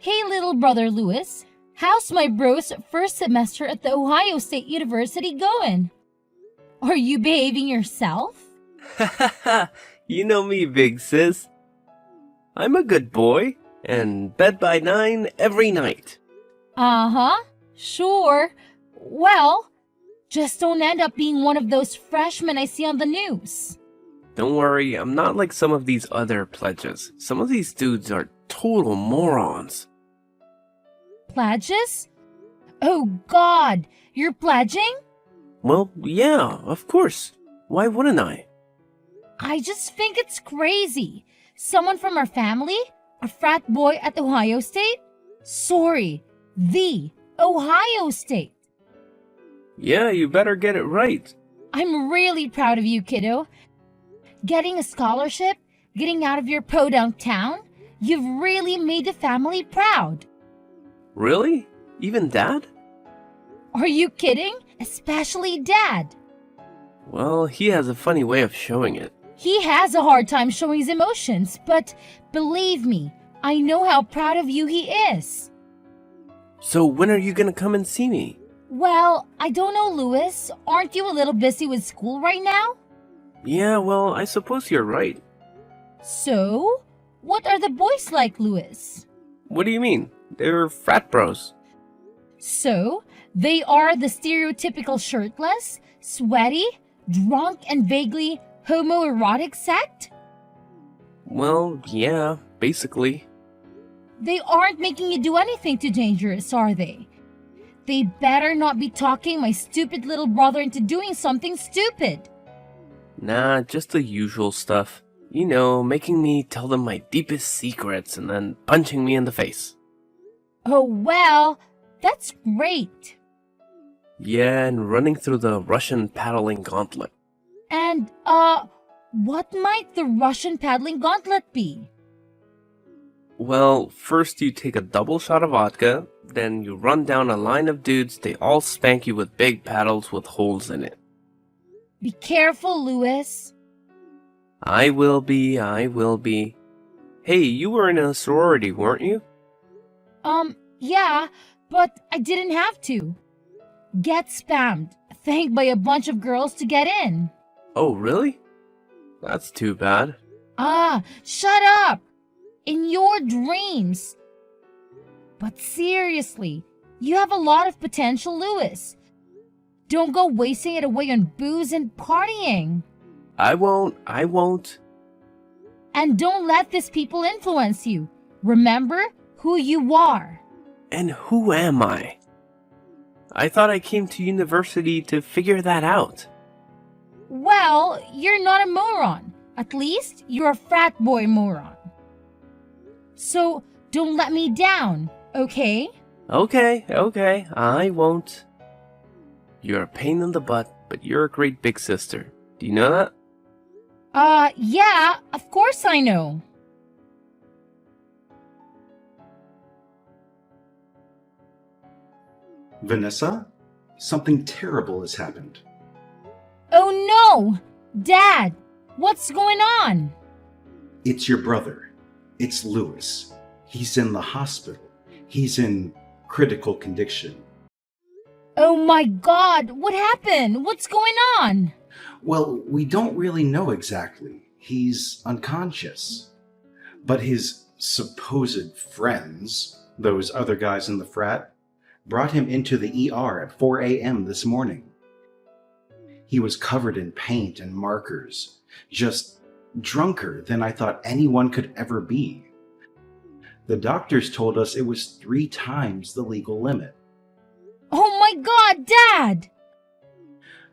Hey, little brother Lewis. How's my bro's first semester at the Ohio State University going? Are you behaving yourself? You know me, big sis. I'm a good boy, and bed by 9 every night. Uh-huh, sure. Well, just don't end up being one of those freshmen I see on the news. Don't worry, I'm not like some of these other pledges. Some of these dudes are total morons. Pledges? Oh God, you're pledging? Well, yeah, of course. Why wouldn't I? I just think it's crazy. Someone from our family? A frat boy at Ohio State? Sorry, the Ohio State. Yeah, you better get it right. I'm really proud of you, kiddo. Getting a scholarship, getting out of your podunk town, you've really made the family proud. Really? Even Dad? Are you kidding? Especially Dad. Well, he has a funny way of showing it. He has a hard time showing his emotions, but believe me, I know how proud of you he is. So when are you gonna come and see me? Well, I don't know, Lewis. Aren't you a little busy with school right now? Yeah, well, I suppose you're right. So, what are the boys like, Lewis? What do you mean? They're frat bros. So, they are the stereotypical shirtless, sweaty, drunk, and vaguely homoerotic sect? Well, yeah, basically. They aren't making you do anything too dangerous, are they? They better not be talking my stupid little brother into doing something stupid. Nah, just the usual stuff. You know, making me tell them my deepest secrets and then punching me in the face. Oh, well, that's great. Yeah, and running through the Russian paddling gauntlet. And, what might the Russian paddling gauntlet be? Well, first you take a double shot of vodka, then you run down a line of dudes, they all spank you with big paddles with holes in it. Be careful, Lewis. I will be. Hey, you were in a sorority, weren't you? Yeah, but I didn't have to. Get spammed, thanked by a bunch of girls to get in. Oh, really? That's too bad. Ah, shut up! In your dreams. But seriously, you have a lot of potential, Lewis. Don't go wasting it away on booze and partying. I won't. And don't let these people influence you. Remember who you are. And who am I? I thought I came to university to figure that out. Well, you're not a moron. At least you're a frat boy moron. So don't let me down, okay? Okay, I won't. You're a pain in the butt, but you're a great big sister. Do you know that? Yeah, of course I know. Vanessa, something terrible has happened. Oh no! Dad, what's going on? It's your brother. It's Lewis. He's in the hospital. He's in critical condition. Oh my God, what happened? What's going on? Well, we don't really know exactly. He's unconscious. But his supposed friends, those other guys in the frat, brought him into the ER at 4 a.m. this morning. He was covered in paint and markers, just drunker than I thought anyone could ever be. The doctors told us it was 3 times the legal limit. Oh my God, Dad!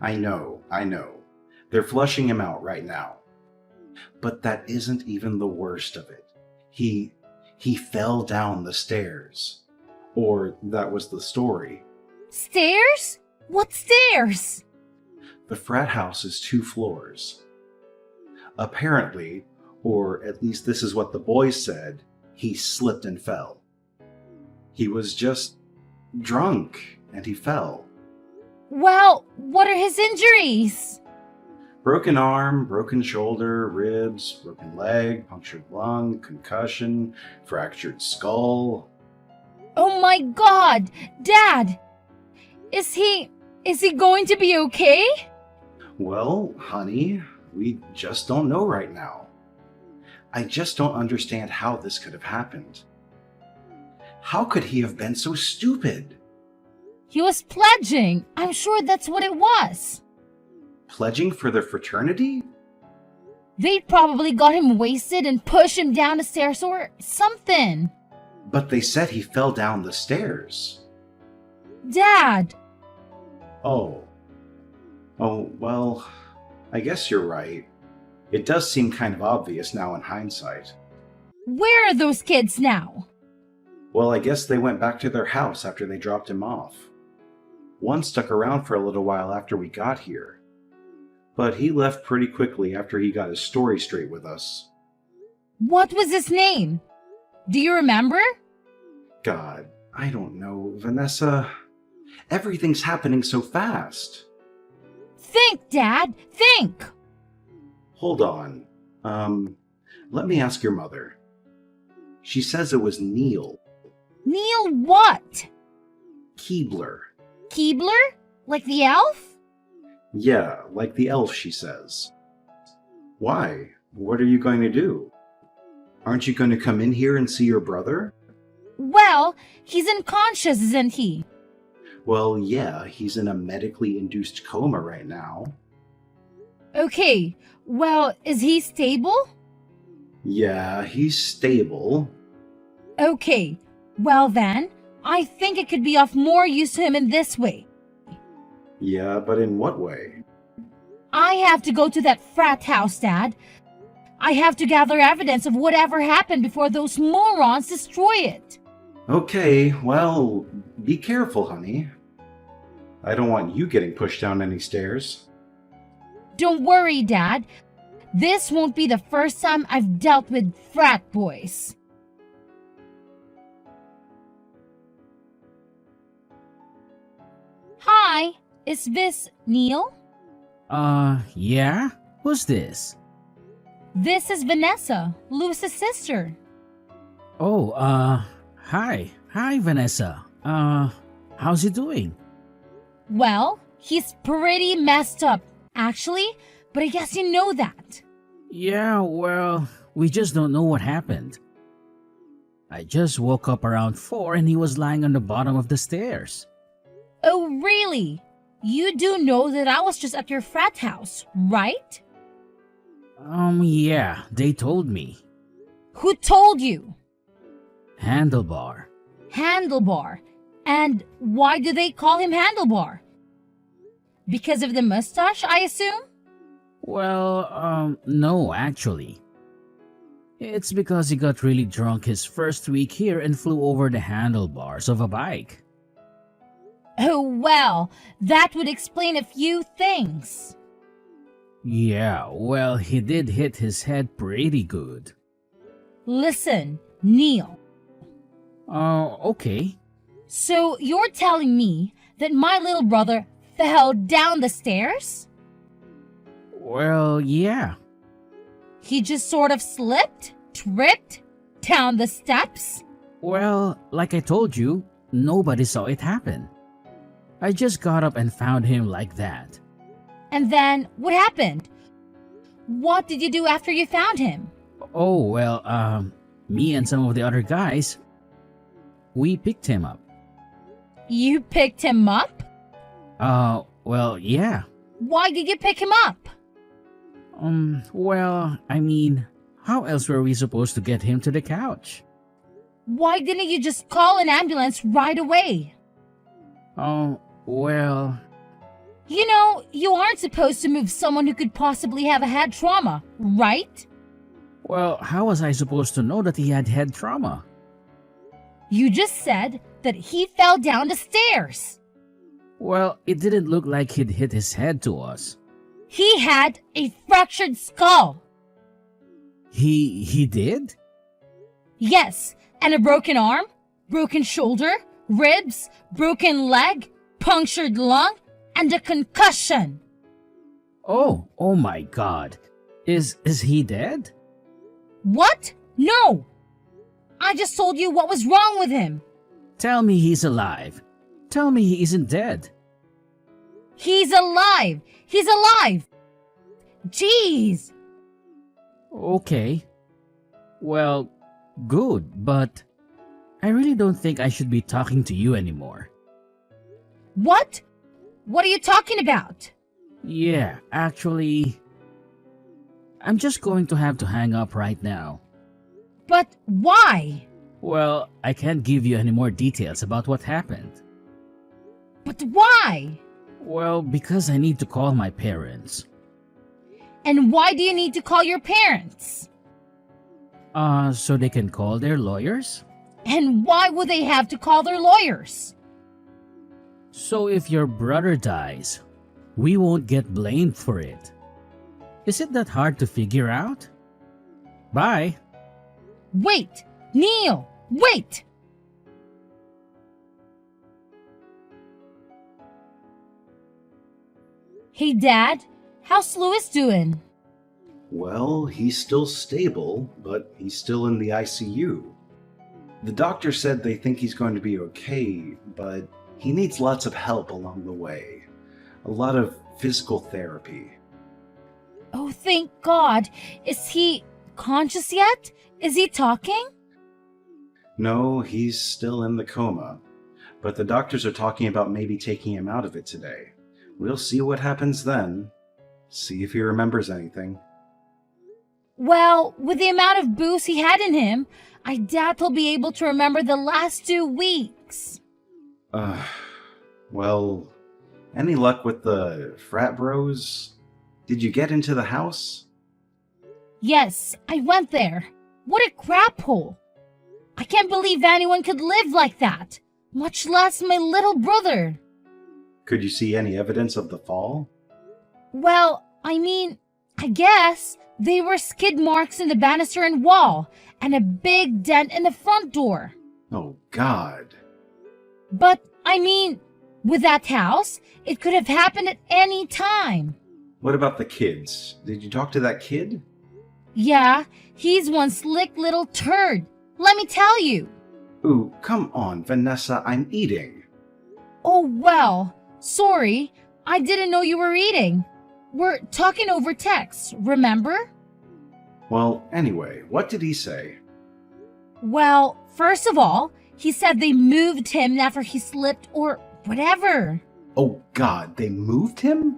I know. They're flushing him out right now. But that isn't even the worst of it. He fell down the stairs. Or that was the story. Stairs? What stairs? The frat house is 2 floors. Apparently, or at least this is what the boys said, he slipped and fell. He was just drunk and he fell. Well, what are his injuries? Broken arm, broken shoulder, ribs, broken leg, punctured lung, concussion, fractured skull. Oh my God! Dad! Is he going to be okay? Well, honey, we just don't know right now. I just don't understand how this could have happened. How could he have been so stupid? He was pledging. I'm sure that's what it was. Pledging for the fraternity? They probably got him wasted and pushed him down the stairs or something. But they said he fell down the stairs. Dad! Oh, well, I guess you're right. It does seem kind of obvious now in hindsight. Where are those kids now? Well, I guess they went back to their house after they dropped him off. One stuck around for a little while after we got here. But he left pretty quickly after he got his story straight with us. What was his name? Do you remember? God, I don't know, Vanessa. Everything's happening so fast. Think, Dad, think! Hold on. Let me ask your mother. She says it was Neil. Neil what? Keebler. Keebler? Like the elf? Yeah, like the elf, she says. Why? What are you going to do? Aren't you going to come in here and see your brother? Well, he's unconscious, isn't he? Well, yeah, he's in a medically induced coma right now. Okay, well, is he stable? Yeah, he's stable. Okay, well then, I think it could be of more use to him in this way. Yeah, but in what way? I have to go to that frat house, Dad. I have to gather evidence of whatever happened before those morons destroy it. Okay, well, be careful, honey. I don't want you getting pushed down any stairs. Don't worry, Dad. This won't be the first time I've dealt with frat boys. Hi, is this Neil? Yeah? Who's this? This is Vanessa, Lewis's sister. Oh, hi. Hi, Vanessa. How's he doing? Well, he's pretty messed up, actually, but I guess you know that. Yeah, well, we just don't know what happened. I just woke up around 4 and he was lying on the bottom of the stairs. Oh, really? You do know that I was just at your frat house, right? Yeah, they told me. Who told you? Handlebar. Handlebar. And why do they call him Handlebar? Because of the mustache, I assume? Well, no, actually. It's because he got really drunk his first week here and flew over the handlebars of a bike. Oh, well, that would explain a few things. Yeah, well, he did hit his head pretty good. Listen, Neil. Okay. So you're telling me that my little brother fell down the stairs? Well, yeah. He just sort of slipped, tripped, down the steps? Well, like I told you, nobody saw it happen. I just got up and found him like that. And then what happened? What did you do after you found him? Oh, well, me and some of the other guys, we picked him up. You picked him up? Well, yeah. Why did you pick him up? Well, I mean, how else were we supposed to get him to the couch? Why didn't you just call an ambulance right away? Oh, well... You know, you aren't supposed to move someone who could possibly have a head trauma, right? Well, how was I supposed to know that he had head trauma? You just said that he fell down the stairs. Well, it didn't look like he'd hit his head to us. He had a fractured skull. He did? Yes, and a broken arm, broken shoulder, ribs, broken leg, punctured lung, and a concussion. Oh my God. Is he dead? What? No! I just told you what was wrong with him. Tell me he's alive. Tell me he isn't dead. He's alive! He's alive! Jeez! Okay. Well, good, but I really don't think I should be talking to you anymore. What? What are you talking about? Yeah, actually, I'm just going to have to hang up right now. But why? Well, I can't give you any more details about what happened. But why? Well, because I need to call my parents. And why do you need to call your parents? So they can call their lawyers? And why would they have to call their lawyers? So if your brother dies, we won't get blamed for it. Is it that hard to figure out? Bye. Wait! Neil! Wait! Hey, Dad. How's Louis doing? Well, he's still stable, but he's still in the ICU. The doctor said they think he's going to be okay, but he needs lots of help along the way. A lot of physical therapy. Oh, thank God. Is he conscious yet? Is he talking? No, he's still in the coma, but the doctors are talking about maybe taking him out of it today. We'll see what happens then. See if he remembers anything. Well, with the amount of booze he had in him, I doubt he'll be able to remember the last 2 weeks. Well, any luck with the frat bros? Did you get into the house? Yes, I went there. What a crap hole. I can't believe anyone could live like that, much less my little brother. Could you see any evidence of the fall? Well, I guess they were skid marks in the banister and wall, and a big dent in the front door. Oh, God. But, with that house, it could have happened at any time. What about the kids? Did you talk to that kid? Yeah, he's one slick little turd. Let me tell you. Ooh, come on, Vanessa, I'm eating. Oh, well, sorry. I didn't know you were eating. We're talking over text, remember? Well, anyway, what did he say? Well, first of all, he said they moved him after he slipped or whatever. Oh, God, they moved him?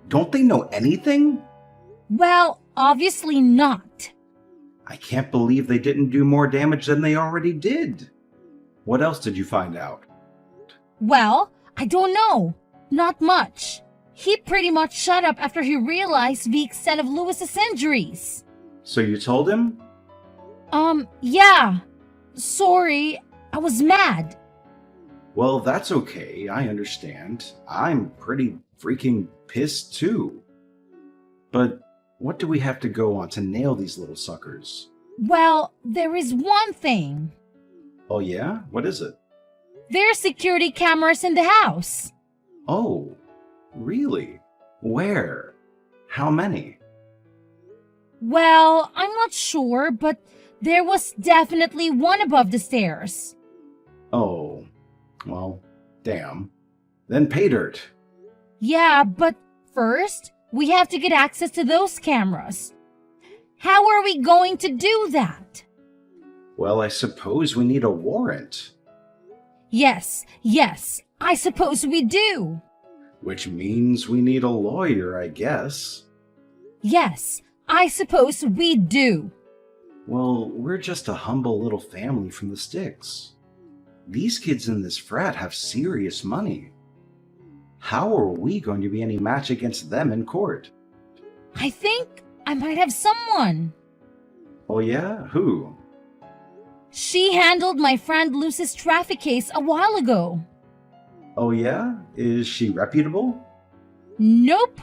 Don't they know anything? Well, obviously not. I can't believe they didn't do more damage than they already did. What else did you find out? Well, I don't know. Not much. He pretty much shut up after he realized the extent of Louis's injuries. So you told him? Yeah. Sorry, I was mad. Well, that's okay, I understand. I'm pretty freaking pissed too. But what do we have to go on to nail these little suckers? Well, there is one thing. Oh yeah? What is it? There are security cameras in the house. Oh, really? Where? How many? Well, I'm not sure, but there was definitely one above the stairs. Oh, well, damn. Then pay dirt. Yeah, but first, we have to get access to those cameras. How are we going to do that? Well, I suppose we need a warrant. Yes, I suppose we do. Which means we need a lawyer, I guess. Yes, I suppose we do. Well, we're just a humble little family from the sticks. These kids in this frat have serious money. How are we going to be any match against them in court? I think I might have someone. Oh yeah? Who? She handled my friend Lucy's traffic case a while ago. Oh yeah? Is she reputable? Nope.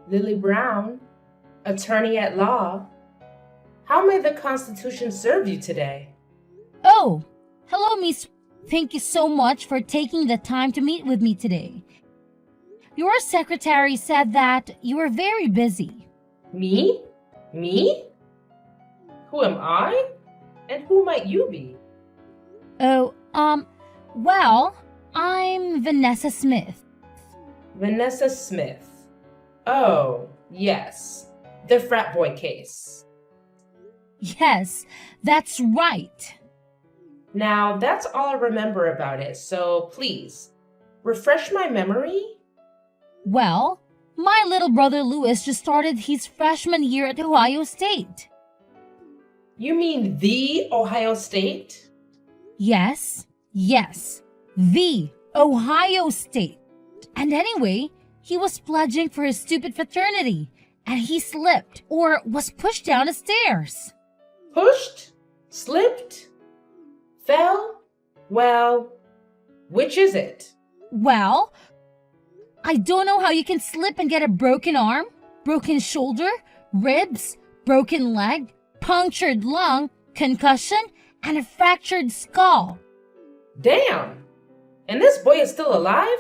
Lily Brown, attorney at law. How may the Constitution serve you today? Oh, hello, Miss. Thank you so much for taking the time to meet with me today. Your secretary said that you were very busy. Me? Me? Who am I? And who might you be? Oh, well, I'm Vanessa Smith. Vanessa Smith. Oh, yes. The frat boy case. Yes, that's right. Now, that's all I remember about it, so please, refresh my memory? Well, my little brother Louis just started his freshman year at Ohio State. You mean the Ohio State? Yes, the Ohio State. And anyway, he was pledging for his stupid fraternity, and he slipped or was pushed down the stairs. Pushed? Slipped? Fell? Well, which is it? Well, I don't know how you can slip and get a broken arm, broken shoulder, ribs, broken leg, punctured lung, concussion, and a fractured skull. Damn! And this boy is still alive?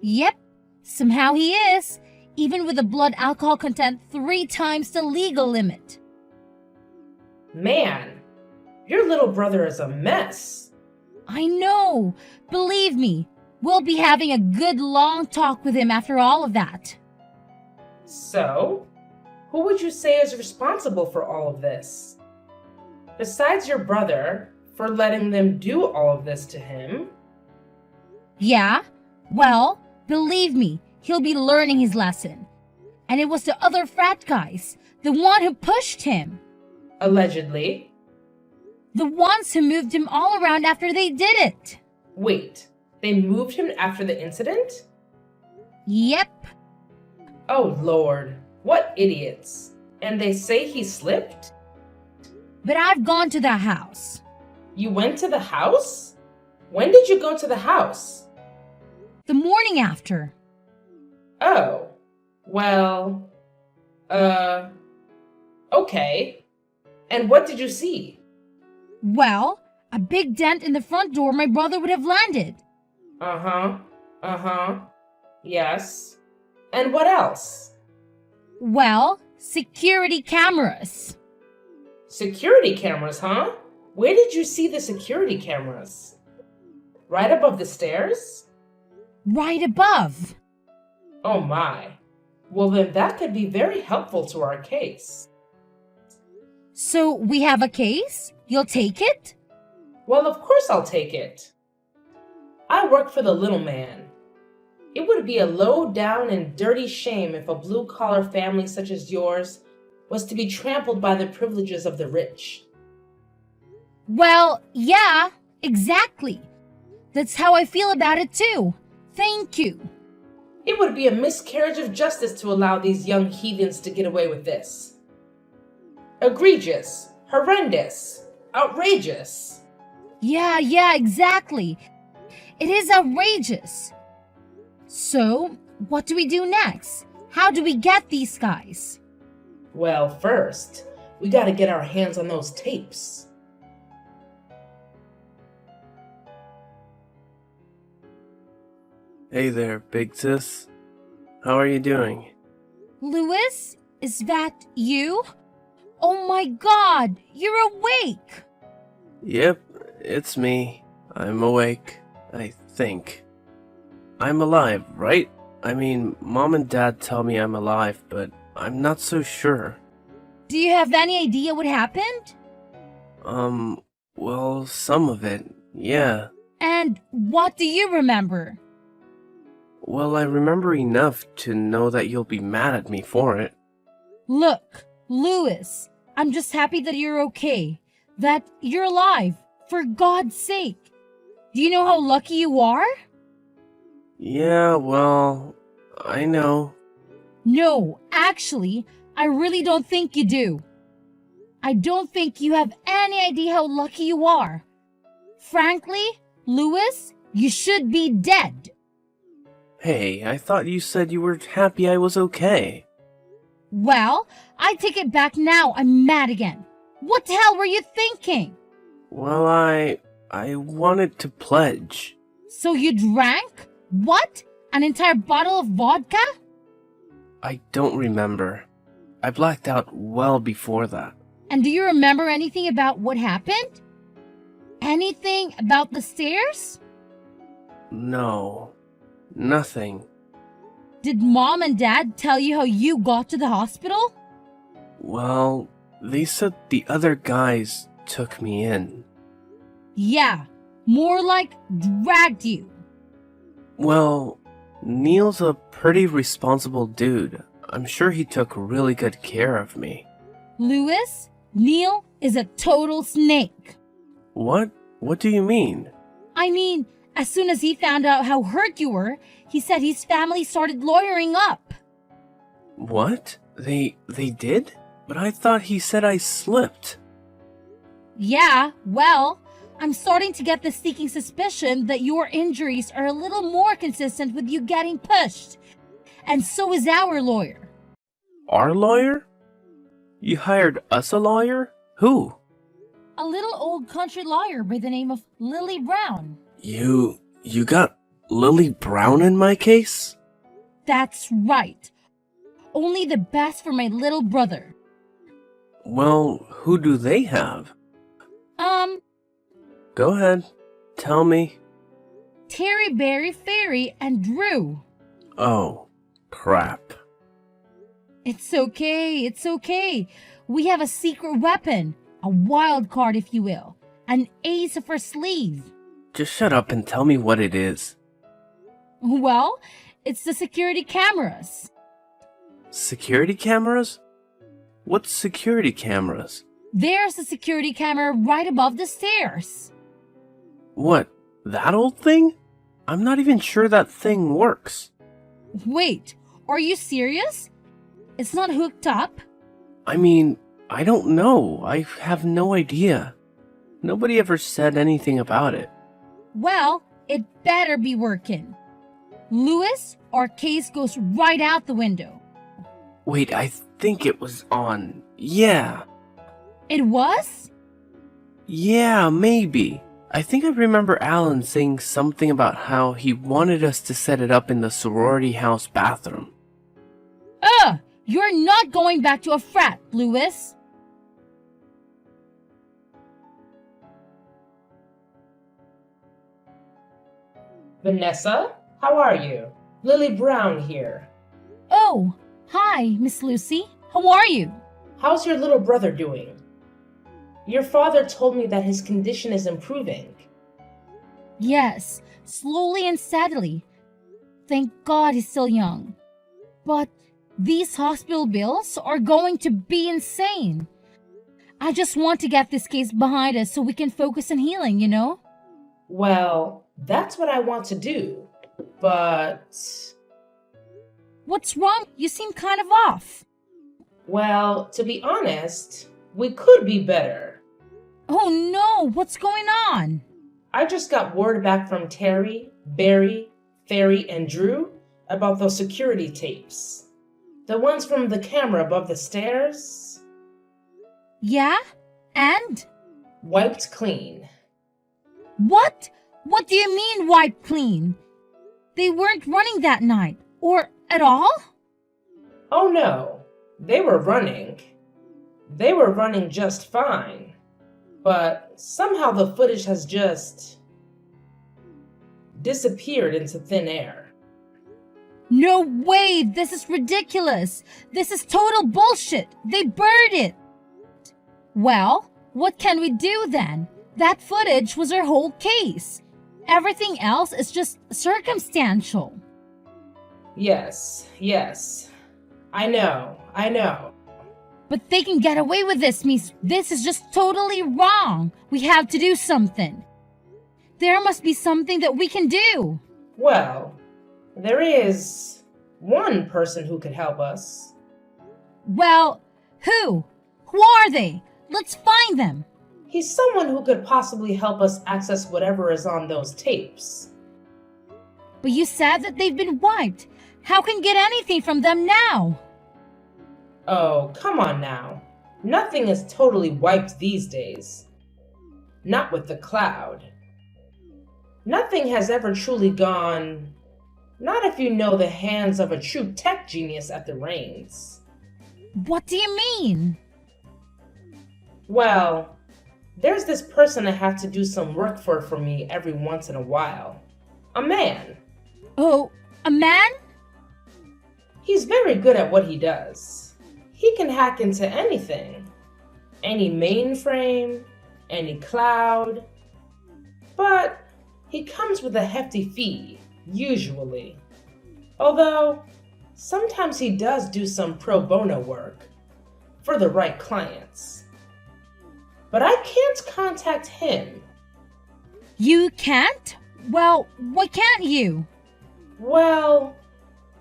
Yep, somehow he is, even with a blood alcohol content 3 times the legal limit. Man, your little brother is a mess. I know, believe me, we'll be having a good long talk with him after all of that. So, who would you say is responsible for all of this? Besides your brother, for letting them do all of this to him? Yeah, well, believe me, he'll be learning his lesson. And it was the other frat guys, the one who pushed him. Allegedly. The ones who moved him all around after they did it. Wait, they moved him after the incident? Yep. Oh Lord, what idiots. And they say he slipped? But I've gone to the house. You went to the house? When did you go to the house? The morning after. Oh, well, okay. And what did you see? Well, a big dent in the front door my brother would have landed. Yes. And what else? Well, security cameras. Security cameras, huh? Where did you see the security cameras? Right above the stairs? Right above. Oh my. Well, then that could be very helpful to our case. So we have a case? You'll take it? Well, of course I'll take it. I work for the little man. It would be a low down and dirty shame if a blue collar family such as yours was to be trampled by the privileges of the rich. Well, yeah, exactly. That's how I feel about it too. Thank you. It would be a miscarriage of justice to allow these young heathens to get away with this. Egregious, horrendous, outrageous. Yeah, exactly. It is outrageous. So, what do we do next? How do we get these guys? Well, first, we gotta get our hands on those tapes. Hey there, big sis. How are you doing? Louis, is that you? Oh my god, you're awake! Yep, it's me. I'm awake, I think. I'm alive, right? I mean, Mom and Dad tell me I'm alive, but I'm not so sure. Do you have any idea what happened? Well, some of it, yeah. And what do you remember? Well, I remember enough to know that you'll be mad at me for it. Look, Louis, I'm just happy that you're okay. That you're alive, for God's sake. Do you know how lucky you are? Yeah, well, I know. No, actually, I really don't think you do. I don't think you have any idea how lucky you are. Frankly, Louis, you should be dead. Hey, I thought you said you were happy I was okay. Well, I take it back now. I'm mad again. What the hell were you thinking? Well, I wanted to pledge. So you drank? What? An entire bottle of vodka? I don't remember. I blacked out well before that. And do you remember anything about what happened? Anything about the stairs? No, nothing. Did Mom and Dad tell you how you got to the hospital? Well, they said the other guys took me in. Yeah, more like dragged you. Well, Neil's a pretty responsible dude. I'm sure he took really good care of me. Lewis, Neil is a total snake. What? What do you mean? I mean, as soon as he found out how hurt you were, he said his family started lawyering up. What? They did? But I thought he said I slipped. Yeah, well, I'm starting to get the sneaking suspicion that your injuries are a little more consistent with you getting pushed. And so is our lawyer. Our lawyer? You hired us a lawyer? Who? A little old country lawyer by the name of Lily Brown. You got Lily Brown in my case? That's right. Only the best for my little brother. Well, who do they have? Go ahead. Tell me. Terry, Barry, Fairy, and Drew. Oh, crap. It's okay. We have a secret weapon, a wild card if you will, an ace up our sleeve. Just shut up and tell me what it is. Well, it's the security cameras. Security cameras? What's security cameras? There's a security camera right above the stairs. What, that old thing? I'm not even sure that thing works. Wait, are you serious? It's not hooked up? I mean, I don't know. I have no idea. Nobody ever said anything about it. Well, it better be working. Lewis, our case goes right out the window. Wait, I think it was on. Yeah. It was? Yeah, maybe. I think I remember Alan saying something about how he wanted us to set it up in the sorority house bathroom. You're not going back to a frat, Lewis. Vanessa, how are you? Lily Brown here. Oh, hi, Miss Lucy. How are you? How's your little brother doing? Your father told me that his condition is improving. Yes, slowly and steadily. Thank God he's still young. But these hospital bills are going to be insane. I just want to get this case behind us so we can focus on healing, you know? Well, that's what I want to do, but... What's wrong? You seem kind of off. Well, to be honest, we could be better. Oh no, what's going on? I just got word back from Terry, Barry, Fairy, and Drew about those security tapes. The ones from the camera above the stairs. Yeah? And? Wiped clean. What? What do you mean wiped clean? They weren't running that night, or at all? Oh no, they were running. They were running just fine. But somehow the footage has just disappeared into thin air. No way! This is ridiculous! This is total bullshit! They burned it! Well, what can we do then? That footage was our whole case. Everything else is just circumstantial. Yes. I know. But they can get away with this, Miss. This is just totally wrong. We have to do something. There must be something that we can do. Well, there is one person who could help us. Well, who? Who are they? Let's find them. He's someone who could possibly help us access whatever is on those tapes. But you said that they've been wiped. How can we get anything from them now? Oh, come on now. Nothing is totally wiped these days. Not with the cloud. Nothing has ever truly gone... Not if you know the hands of a true tech genius at the reins. What do you mean? Well, there's this person I have to do some work for me every once in a while. A man. Oh, a man? He's very good at what he does. He can hack into anything. Any mainframe, any cloud. But he comes with a hefty fee, usually. Although, sometimes he does do some pro bono work for the right clients. But I can't contact him. You can't? Well, why can't you? Well,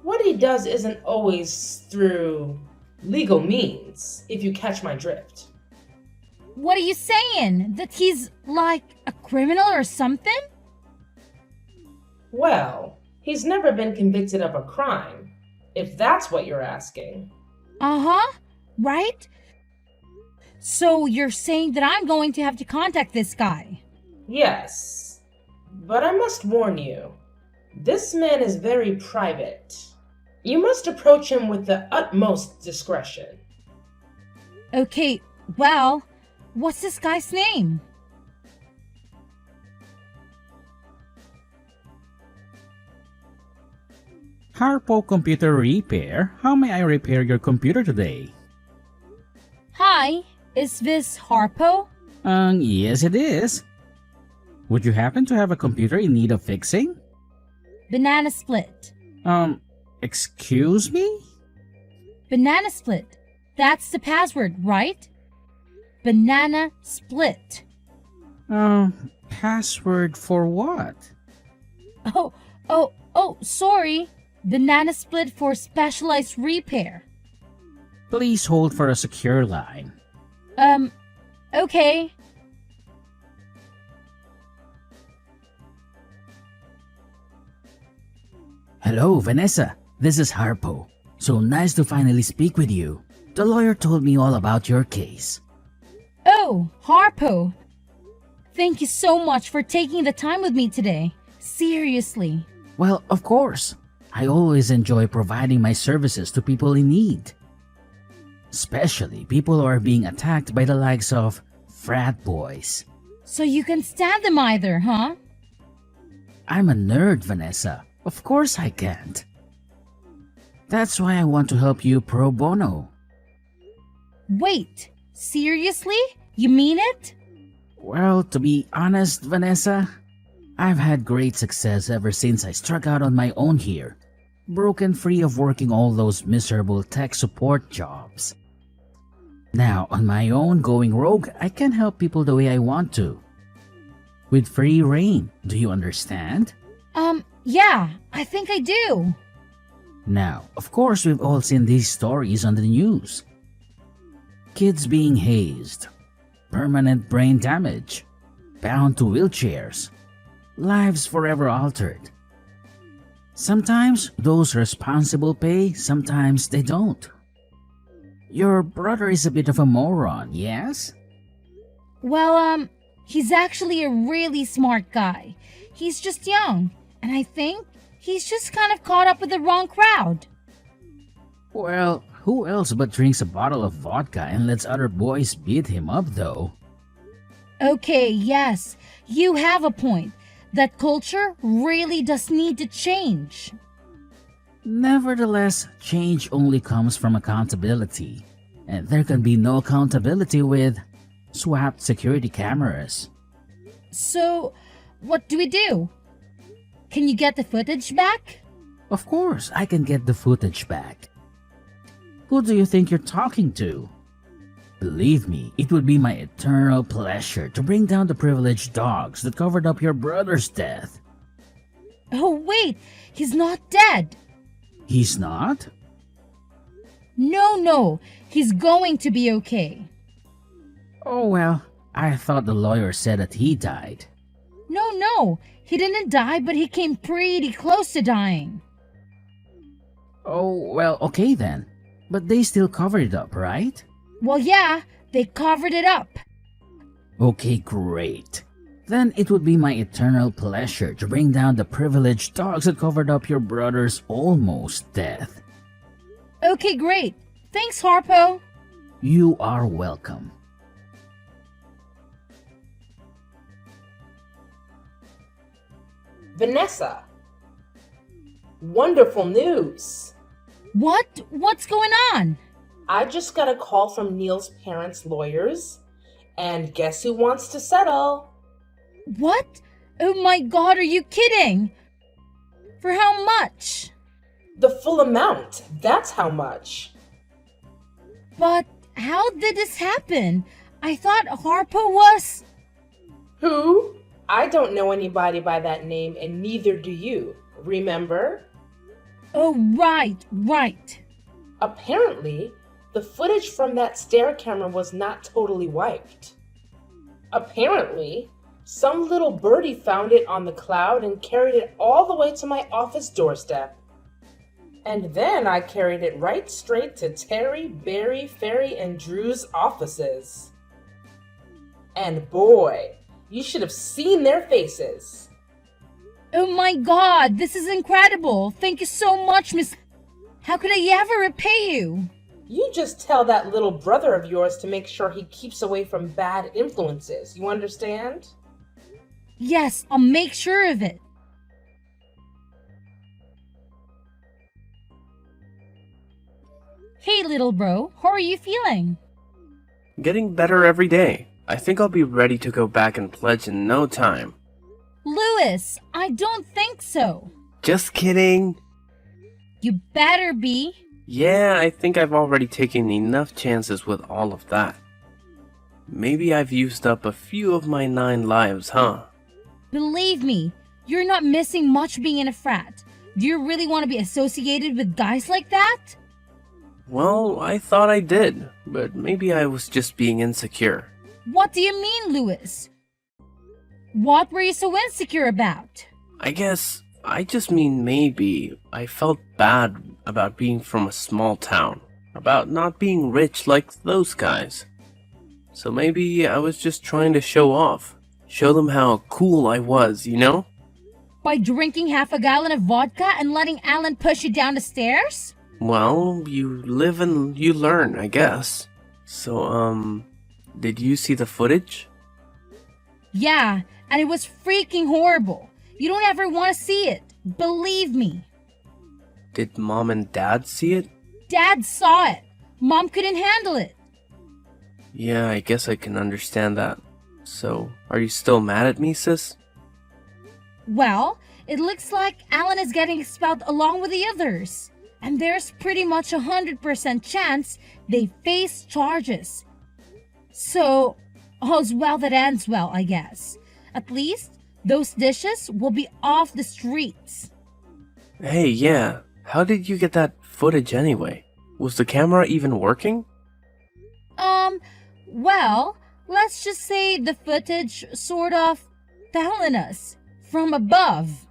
what he does isn't always through legal means, if you catch my drift. What are you saying? That he's like a criminal or something? Well, he's never been convicted of a crime, if that's what you're asking. Uh-huh, right? So you're saying that I'm going to have to contact this guy? Yes, but I must warn you, this man is very private. You must approach him with the utmost discretion. Okay, well, what's this guy's name? Harpo Computer Repair. How may I repair your computer today? Hi, is this Harpo? Yes it is. Would you happen to have a computer in need of fixing? Banana Split. Excuse me? Banana Split. That's the password, right? Banana Split. Password for what? Sorry. Banana Split for specialized repair. Please hold for a secure line. Okay. Hello, Vanessa. This is Harpo. So nice to finally speak with you. The lawyer told me all about your case. Oh, Harpo. Thank you so much for taking the time with me today. Seriously. Well, of course. I always enjoy providing my services to people in need. Especially people who are being attacked by the likes of frat boys. So you can stand them either, huh? I'm a nerd, Vanessa. Of course I can't. That's why I want to help you pro bono. Wait, seriously? You mean it? Well, to be honest, Vanessa, I've had great success ever since I struck out on my own here, broken free of working all those miserable tech support jobs. Now, on my own going rogue, I can help people the way I want to. With free reign, do you understand? Yeah, I think I do. Now, of course, we've all seen these stories on the news. Kids being hazed, permanent brain damage, bound to wheelchairs, lives forever altered. Sometimes those responsible pay, sometimes they don't. Your brother is a bit of a moron, yes? Well, he's actually a really smart guy. He's just young, and I think he's just kind of caught up with the wrong crowd. Well, who else but drinks a bottle of vodka and lets other boys beat him up, though? Okay, yes, you have a point. That culture really does need to change. Nevertheless, change only comes from accountability, and there can be no accountability with swapped security cameras. So, what do we do? Can you get the footage back? Of course, I can get the footage back. Who do you think you're talking to? Believe me, it would be my eternal pleasure to bring down the privileged dogs that covered up your brother's death. Oh, wait, he's not dead. He's not? No, he's going to be okay. Oh well, I thought the lawyer said that he died. No, he didn't die, but he came pretty close to dying. Oh, well, okay then. But they still covered it up, right? Well, yeah, they covered it up. Okay, great. Then it would be my eternal pleasure to bring down the privileged dogs that covered up your brother's almost death. Okay, great. Thanks, Harpo. You are welcome. Vanessa. Wonderful news. What? What's going on? I just got a call from Neil's parents' lawyers, and guess who wants to settle? What? Oh my god, are you kidding? For how much? The full amount. That's how much. But how did this happen? I thought Harpo was... Who? I don't know anybody by that name, and neither do you. Remember? Oh, right. Apparently, the footage from that stair camera was not totally wiped. Apparently, some little birdie found it on the cloud and carried it all the way to my office doorstep. And then I carried it right straight to Terry, Barry, Ferry, and Drew's offices. And boy, you should have seen their faces. Oh my god, this is incredible. Thank you so much, Miss... How could I ever repay you? You just tell that little brother of yours to make sure he keeps away from bad influences. You understand? Yes, I'll make sure of it. Hey, little bro, how are you feeling? Getting better every day. I think I'll be ready to go back and pledge in no time. Louis, I don't think so. Just kidding. You better be. Yeah, I think I've already taken enough chances with all of that. Maybe I've used up a few of my 9 lives, huh? Believe me, you're not missing much being in a frat. Do you really want to be associated with guys like that? Well, I thought I did, but maybe I was just being insecure. What do you mean, Louis? What were you so insecure about? I guess I just mean maybe I felt bad about being from a small town, about not being rich like those guys. So maybe I was just trying to show off, show them how cool I was, you know? By drinking half a gallon of vodka and letting Alan push you down the stairs? Well, you live and you learn, I guess. So, did you see the footage? Yeah, and it was freaking horrible. You don't ever want to see it. Believe me. Did Mom and Dad see it? Dad saw it. Mom couldn't handle it. Yeah, I guess I can understand that. So, are you still mad at me, sis? Well, it looks like Alan is getting expelled along with the others. And there's pretty much 100% chance they face charges. So, all's well that ends well, I guess. At least, those dishes will be off the streets. Hey, yeah. How did you get that footage anyway? Was the camera even working? Well, let's just say the footage sort of fell on us from above.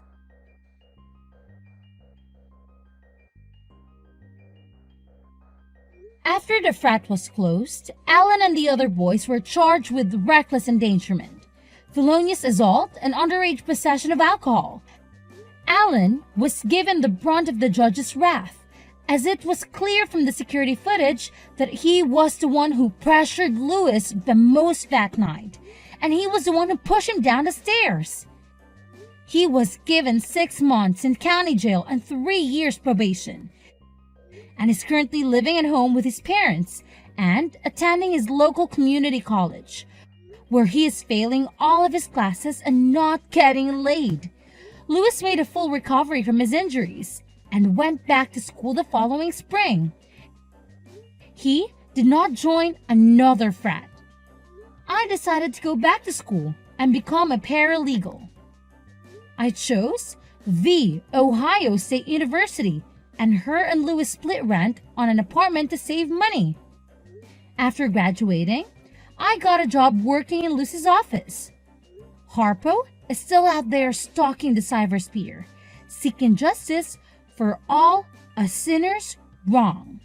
After the frat was closed, Alan and the other boys were charged with reckless endangerment, felonious assault, and underage possession of alcohol. Alan was given the brunt of the judge's wrath, as it was clear from the security footage that he was the one who pressured Louis the most that night, and he was the one who pushed him down the stairs. He was given 6 months in county jail and 3 years probation, and is currently living at home with his parents and attending his local community college, where he is failing all of his classes and not getting laid. Louis made a full recovery from his injuries and went back to school the following spring. He did not join another frat. I decided to go back to school and become a paralegal. I chose the Ohio State University, and her and Louis split rent on an apartment to save money. After graduating, I got a job working in Louis's office. Harpo is still out there stalking the cybersphere, seeking justice for all a sinner's wrong.